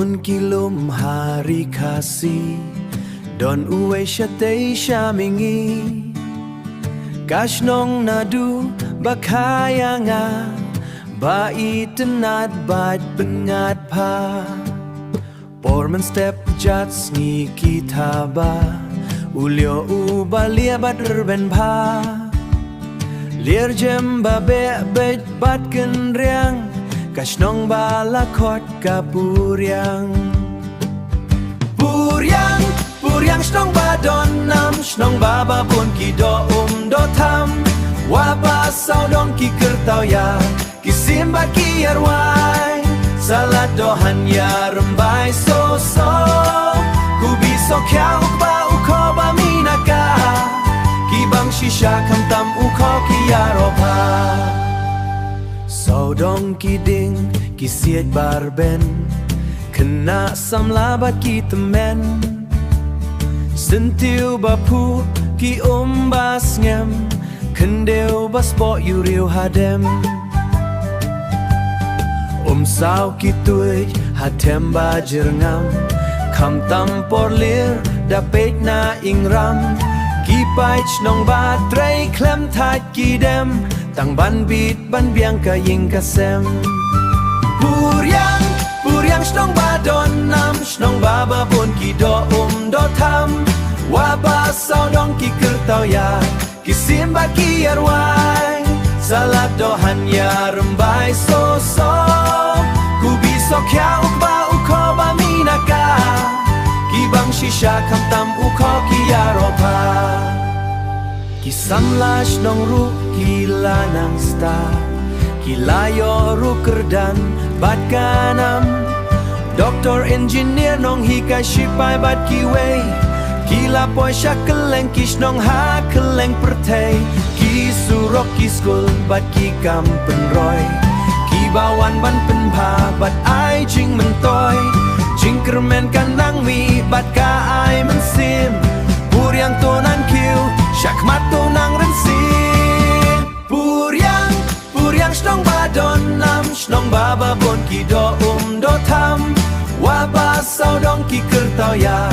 Pun kilum hari kasih Don uwe syatei syamingi Kash nong nadu bakayanga Bai tenat bait bengat pa Por men step jat sni kitaba Ulio ubalia bat rben pa Lier jem babe bet bat ken riang Kash nong bala kot ka puriang Puriang shnong ba don nam Shnong baba pun ki do do tham Wapa sao dong ki kertau ya Ki simbat ki arwai Salat dohan ya rembai so Ku biso kya ukba uko ba minaka Ki bang shisha kam tam uko ki aropa Sao dong ki ding ki siet barben Kena samlabat ki temen Sentiu bapu ki bas ngem Kendeu bas bo yuriu hadem Sao ki tuij hatem ba jerngam Kam tampor lir dapet na ingram Ki paich nong ba trei klem tat ki dem Tang ban bit ban biang ka ying kasem Puriang shnong ba don nam Shnong baba pun ki do do tham Waba sao dong ki kertau ya Ki simbat ki arwai Salat dohan ya rembai so Ku biso kya ukba uko ba minaka Ki bang shisha kam tam uko ki aropa Ki samlash nong ru ki lanang sta Ki layo ru kerdan bat kanam Doktor engineer nong hika shipai bat ki wei Ki lapoi sya keleng kish nong ha keleng pertei Ki surok ki skul bat ki kampen roy Ki bawan ban pen pa bat ai jing mentoy Jing kermen kan nang mi bat ka ai mensim Puriang tonan kiu syak mato nang rensin Puriang shnong ba don nam Shnong baba bon ki do do tham Waba sao dong ki kertau ya